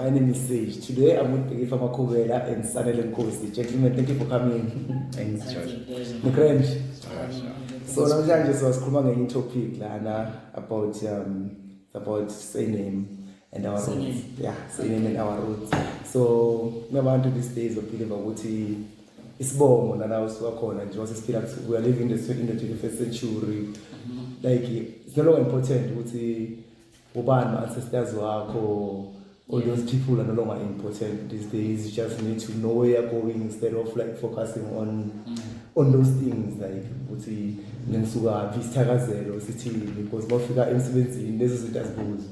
My name is Sage. Today I'm with Peggy Famakubela and Sanel Nkosi. Gentlemen, thank you for coming. Thanks, George. Mukrenj. So namhlanje sizokhuluma ngenye topic lana about surname and our roots. Yeah, surname and our roots. So kunabantu these days believe ukuthi isibongo nala usuwakhona nje wasiphila we are living in the 21st century. Like it's no longer important ukuthi ubani ancestors wakho. All those people are no longer important these days. You just need to know where you're going instead of like focusing on those things like ukuthi nisuka visithakazelo sithini because bafika emsebenzini lezo zinto azibuzo.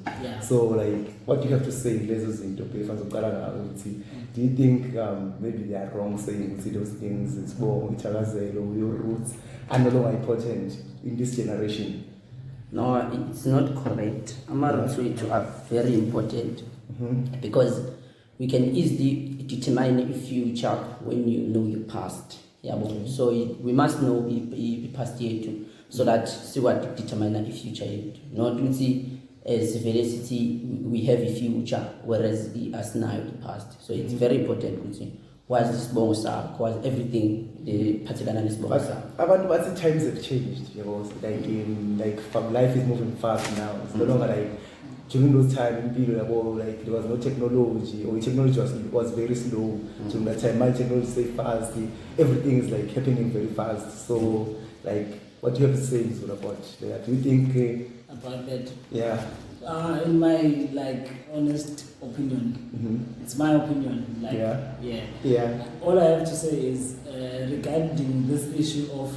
So like what do you have to say lezo zinto before uqala ngayo ukuthi do you think maybe they are wrong saying ukuthi those things isibongo ithakazelo your roots are no longer important in this generation? No, it's not correct. Our roots are very important. Because we can easily determine a future when you know your past. Yeah, so we must know the past year too, so that see what determine the future. Not to see as velocity we have a future, whereas us now the past. So it's very important to see what's this bonus, what's everything the particular is bonus. But the times have changed. You know, like life is moving fast now. It's no longer like. During those times, like there was no technology, or technology was very slow. During that time, my technology is very fast. Everything is like happening very fast. So, like, what do you have to say about that? Do you think about that? Yeah. In my like honest opinion, it's my opinion. Like, yeah. All I have to say is regarding this issue of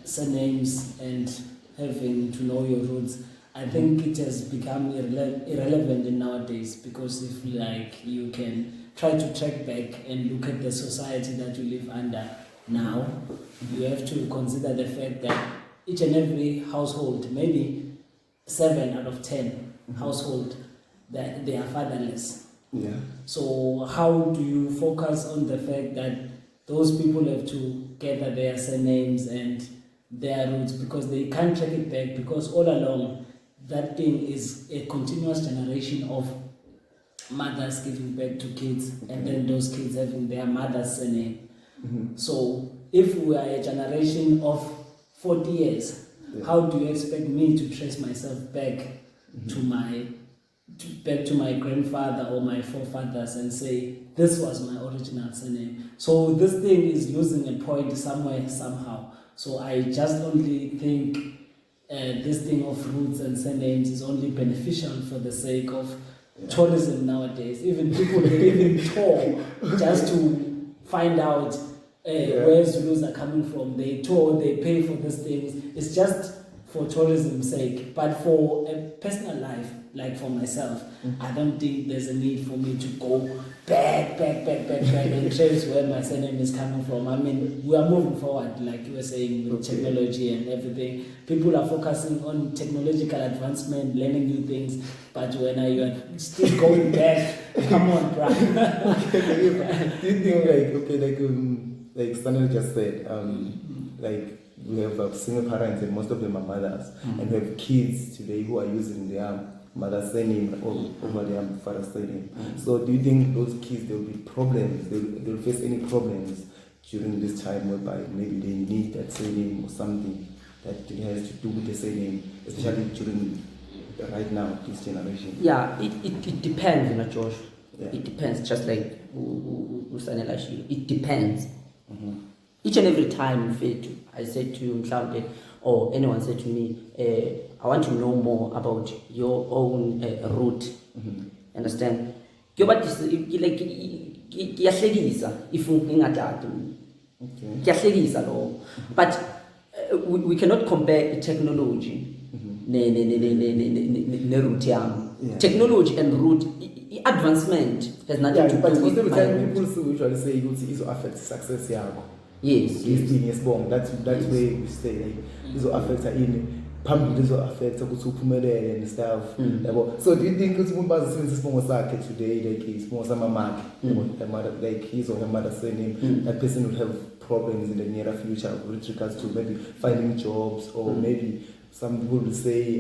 surnames and having to know your roots. I think it has become irrelevant in nowadays because if like you can try to track back and look at the society that you live under now, you have to consider the fact that each and every household, maybe 7 out of 10 household, that they are fatherless. Yeah. So how do you focus on the fact that those people have to gather their surnames and their roots because they can't track it back because all along that thing is a continuous generation of mothers giving back to kids and then those kids having their mother's surname. So if we are a generation of 40 years, how do you expect me to trace myself back to my grandfather or my forefathers and say this was my original surname? So this thing is losing a point somewhere somehow. So I just only think this thing of roots and surnames is only beneficial for the sake of tourism nowadays. Even people they even tour just to find out where Zulus are coming from. They tour, they pay for these things. It's just for tourism's sake. But for a personal life, like for myself, I don't think there's a need for me to go back and trace where my surname is coming from. I mean, we are moving forward, like you were saying, with technology and everything. People are focusing on technological advancement, learning new things, but when you are still going back, come on, bro. Do you think like Stanley just said, like we have single parents and most of them are mothers, and we have kids today who are using their mother's surname over their father's surname. So do you think those kids, there will be problems, they will face any problems during this time whereby maybe they need that surname or something that has to do with the surname, especially during right now, this generation? Yeah, it depends, Josh. Yeah. It depends, just like it depends. Each and every time I said to you, or anyone said to me, I want to know more about your own root. Understand? But we cannot compare technology technology and root advancement has nothing to do with. But most of the time people usually say it will affect success. Yes. Yes, bomb. That's where we say like this will affect in public, this will affect uphumelele and stuff. So do you think it's more since it's more today, like it's more some mark, like his or her mother's surname, that person will have problems in the near future with regards to maybe finding jobs or maybe some people will say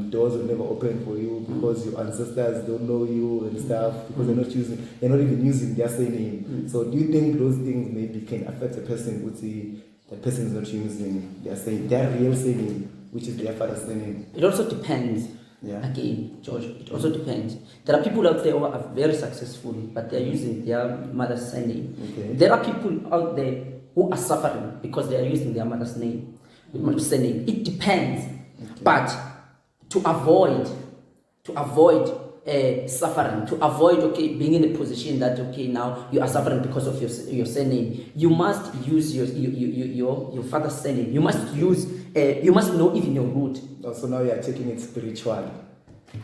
doors will never open for you because your ancestors don't know you and stuff because they're not even using their surname. So do you think those things maybe can affect a person who see the person is not using their real surname, which is their father's surname? It also depends. Yeah. Again, George, it also depends. There are people out there who are very successful, but they're using their mother's surname. Okay. There are people out there who are suffering because they are using their mother's surname. It depends. Okay. But to avoid suffering, to avoid being in a position that now you are suffering because of your surname, you must use your father's surname. You must use you must know even your root. So now you are taking it spiritually.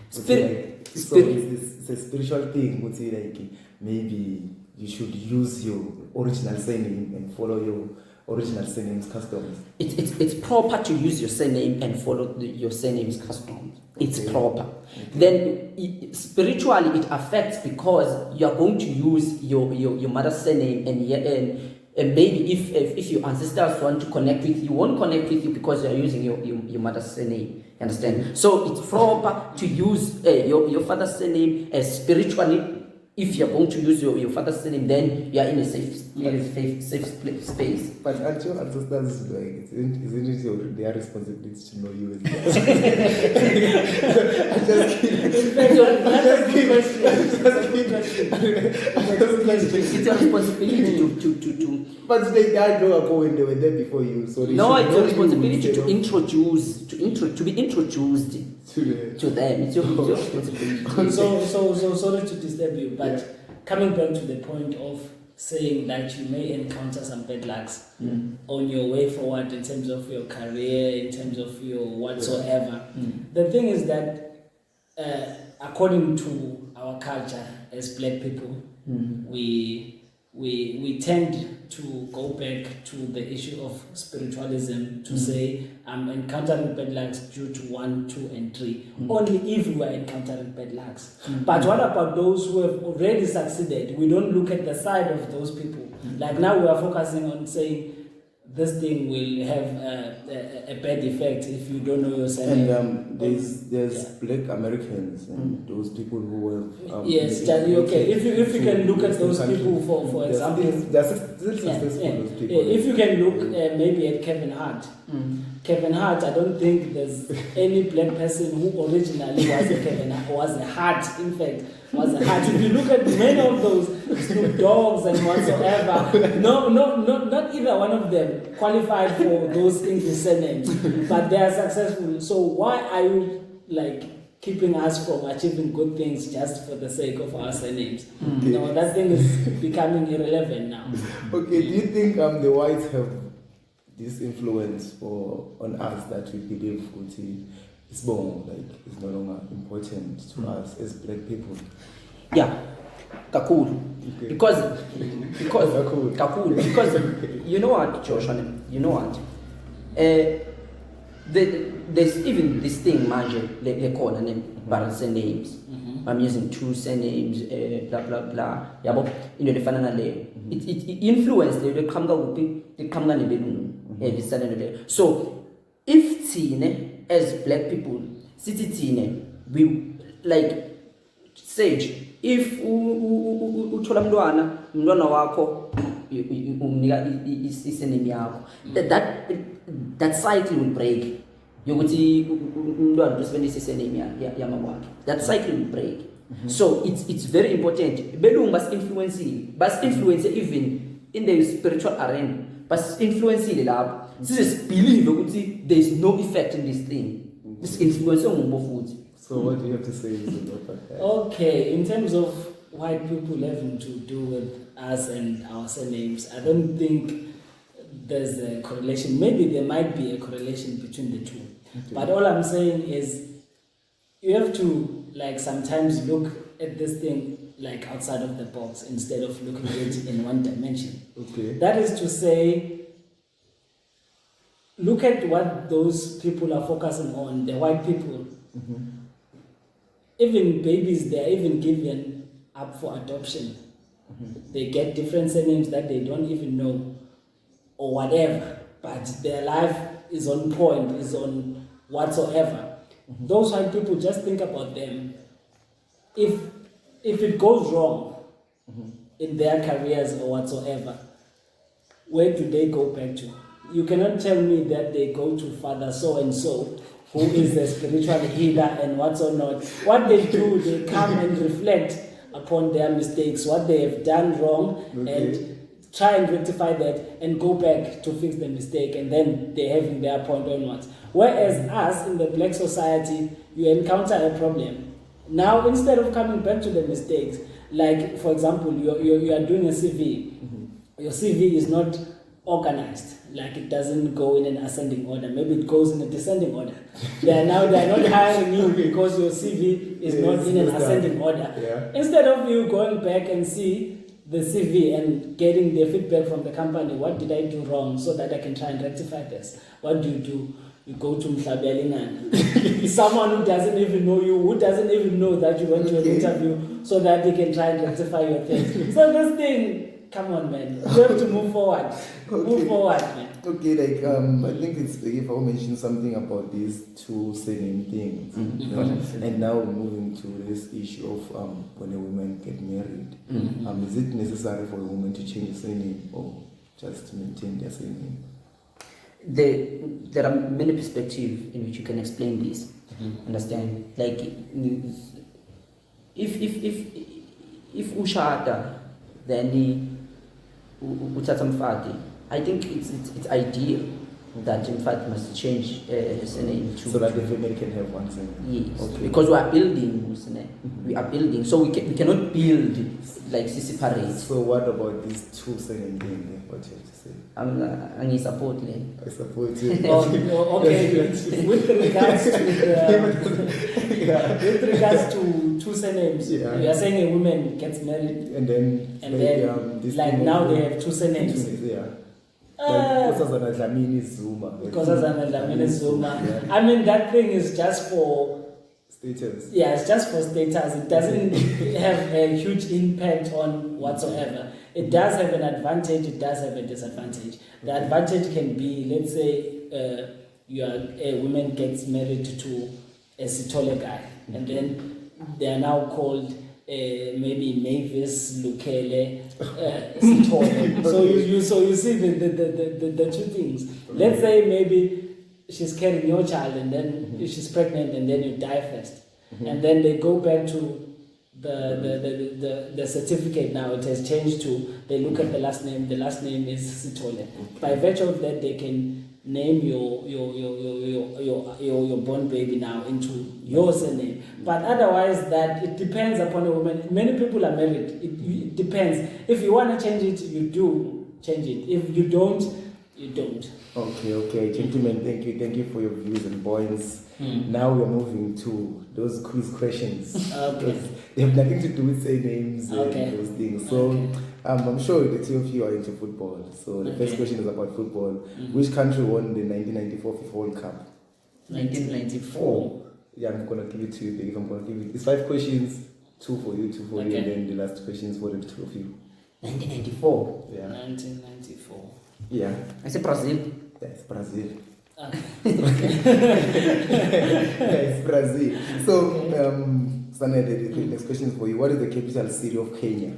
So it's a spiritual thing. Would say like maybe you should use your original surname and follow your original surname's customs. It's proper to use your surname and follow your surname's customs. It's proper. Okay. Then spiritually it affects because you are going to use your mother's surname and maybe if your ancestors want to connect with you, won't connect with you because you are using your mother's surname. You understand? So it's proper to use your father's surname spiritually. If you're going to use your father's surname, then you are in a safe space. But aren't your ancestors like, isn't it their responsibility to know you? I'm just kidding. It's your responsibility to. But they died long ago when they were there before you. So no, it's your responsibility to be introduced to them. It's your responsibility. So sorry to disturb you, but coming back to the point of saying that you may encounter some bad lucks on your way forward in terms of your career, in terms of your whatsoever. The thing is that according to our culture as black people, we tend to go back to the issue of spiritualism to say I'm encountering bad lucks due to 1, 2, and 3. Only if we are encountering bad lucks. But what about those who have already succeeded? We don't look at the side of those people. Like now we are focusing on saying this thing will have a bad effect if you don't know your surname. And there's black Americans and those people who have yes, okay. If you can look at those people for example, if you can look maybe at Kevin Hart. Kevin Hart, I don't think there's any black person who originally was a Hart. In fact, was a Hart. If you look at many of those Snoop Dogs and whatsoever, not either one of them qualified for those English surnames, but they are successful. So why are you keeping us from achieving good things just for the sake of our surnames? No, that thing is becoming irrelevant now. Okay, do you think the whites have this influence on us that we believe is born, is no longer important to us as black people? Yeah, kakulu. Okay. Because you know what, Josh, you know what? There's even this thing, manje, they call them surnames. I'm using 2 surnames, blah blah blah. Yabo, the final it influence the kamga nebelungu. So if tine as black people, we Sage, if uthola mntwana wakho umnika isurname yakho, that cycle will break. Yokuthi umntwana usebenzisa isurname yamama wakhe. That cycle will break. So it's very important. Belungu bas influence even in the spiritual arena. But influence lapho. This believe ukuthi there is no effect in this thing. This influence on. So what do you have to say about that? Okay, in terms of white people having to do with us and our surnames, I don't think there's a correlation. Maybe there might be a correlation between the two. Okay. But all I'm saying is you have to sometimes look at this thing outside of the box instead of looking at it in one dimension. Okay. That is to say, look at what those people are focusing on, the white people. Even babies, they are even given up for adoption. They get different surnames that they don't even know or whatever, but their life is on point, is on whatsoever. Those white people, just think about them. If it goes wrong in their careers or whatsoever, where do they go back to? You cannot tell me that they go to Father so and so, who is a spiritual healer and what's or not. What they do, they come and reflect upon their mistakes, what they have done wrong, and try and rectify that and go back to fix the mistake, and then they're having their point onwards. Whereas us in the black society, you encounter a problem. Now, instead of coming back to the mistakes, like for example, you are doing a CV, your CV is not organized, like it doesn't go in an ascending order, maybe it goes in a descending order. They are not hiring you because your CV is not in an ascending order. Instead of you going back and see the CV and getting the feedback from the company, what did I do wrong so that I can try and rectify this? What do? You go to Mhlabelingan. Someone who doesn't even know you, who doesn't even know that you went to an interview, so that they can try and rectify your things. So this thing, come on, man. You have to move forward. Move forward, man. Okay, like I think it's if I mentioned something about these two surname things, and now we're moving to this issue of when a woman get married. Is it necessary for a woman to change her surname or just maintain their surname? There are many perspectives in which you can explain this. Understand? Like if ushada, then uthatha mfati, I think it's ideal that mfati must change his name to, so that the family can have one surname. Yes, because we are building, we are building, so we cannot build like separate. So what about these two surname things? What you have to say? I support it. I support you. Okay. With regards to two surnames, you are saying a woman gets married and then like now they have two surnames. Because Dlamini Zuma. I mean, that thing is just for status. Yeah, it's just for status. It doesn't have a huge impact on whatsoever. It does have an advantage, it does have a disadvantage. The advantage can be, let's say, a woman gets married to a Sithole guy, and then they are now called maybe Mavis Lukele Sithole. So you see the two things. Let's say maybe she's carrying your child, and then she's pregnant, and then you die first, and then they go back to the certificate. Now it has changed to, they look at the last name. The last name is Sithole. By virtue of that, they can name your born baby now into your surname. But otherwise, that it depends upon a woman. Many people are married. It depends. If you want to change it, you do change it. If you don't, you don't. Okay, gentlemen, thank you for your views and points. Now we are moving to those quiz questions. Okay. They have nothing to do with say names and those things. So I'm sure the two of you are into football. So the first question is about football. Which country won the 1994 FIFA World Cup? 1994. Yeah, I'm gonna give it to you. I'm gonna give it. It's 5 questions, 2 for you, 2 for you, and then the last question is for the two of you. 1994. Yeah. 1994. Yeah. I say Brazil. Yes, Brazil. Okay. It's Brazil. So, Sana, the next question is for you. What is the capital city of Kenya?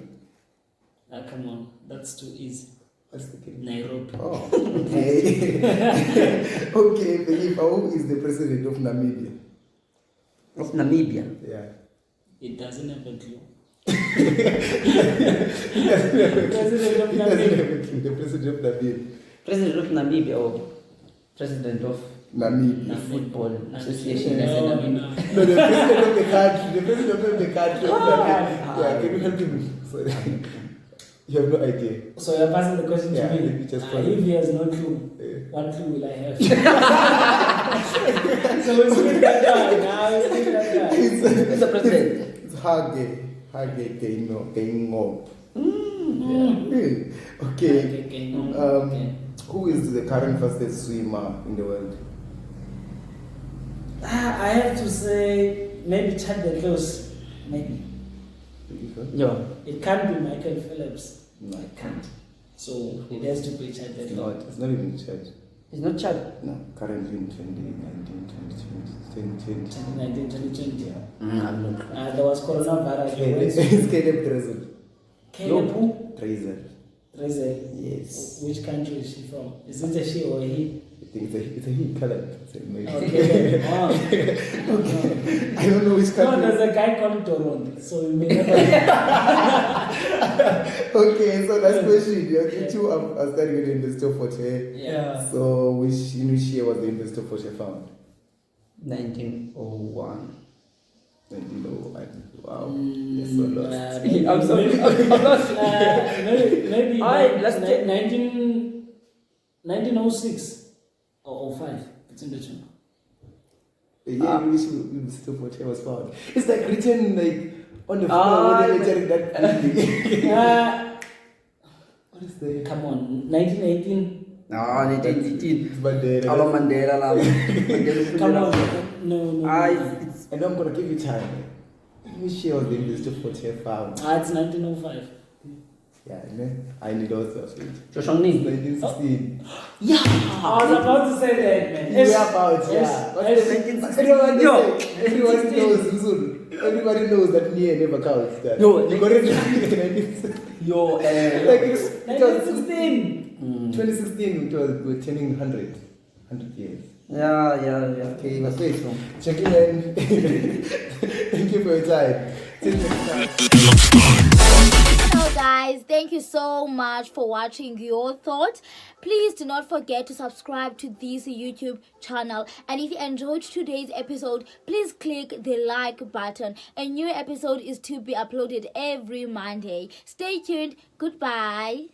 Come on, that's too easy. What's the capital? Nairobi. Oh, okay. Okay, Felipe, who is the president of Namibia? Of Namibia? Yeah. It doesn't have a clue. President of Namibia. The president of Namibia. President of Namibia or president of Namibia. the Football Association? No. No, the president of the country. The president of the country. Yeah, can you help him? Sorry. You have no idea. So you're passing the question Yeah, to me. just If he has no clue, what clue will I have? So it's with that guy now. It's with that guy. It's the president. It's Hage Geingob. Okay. Okay. Who is the current fastest swimmer in the world? I have to say maybe Chad the Close. Maybe. Yeah. It can't be Michael Phillips. No, I can't. So it has to be Chad the Close. It's not even Chad. It's not child. No, currently in 2019, 2020. 2019, 2020. Yeah. I'm not. There was coronavirus. It's Caleb Drezel. Caleb who? Drezel. Drezel. Yes. Which country is she from? Is it a she or a he? I think it's a he, Caleb. Maybe. Okay. Oh. I don't know which No, country. there's a guy called Toronto, so you may never. Okay, so last question. You two are studying with the investor for share. Yeah. So in which year was the investor for share found? 1901. 1901. Wow. You're so lost. I'm sorry. I'm lost. Maybe Let's check. 1906 or 05. It's in between. The year in which investor for share was found. It's like written like on the floor when they're lecturing that quickly. What is the? Come on, 1918. No, 1918. Mandela. Hello, Mandela. Come on, no. I know I'm gonna give you time. Which year was the investor for share found? It's 1905. Yeah, I need also of it. Joshua Ning. 1916. Yeah. I was about to say that, man. You are about, yeah. But everyone knows. Everybody knows that near never counts. That. No, you got it. Yo, Like it was 1916. 2016. We're turning 100 years. Yeah. Okay, but wait. Gentlemen, thank you for your time. Till next time. Hello guys, thank you so much for watching Your Thoughts. Please do not forget to subscribe to this YouTube channel, and if you enjoyed today's episode, please click the like button. A new episode is to be uploaded every Monday. Stay tuned. Goodbye.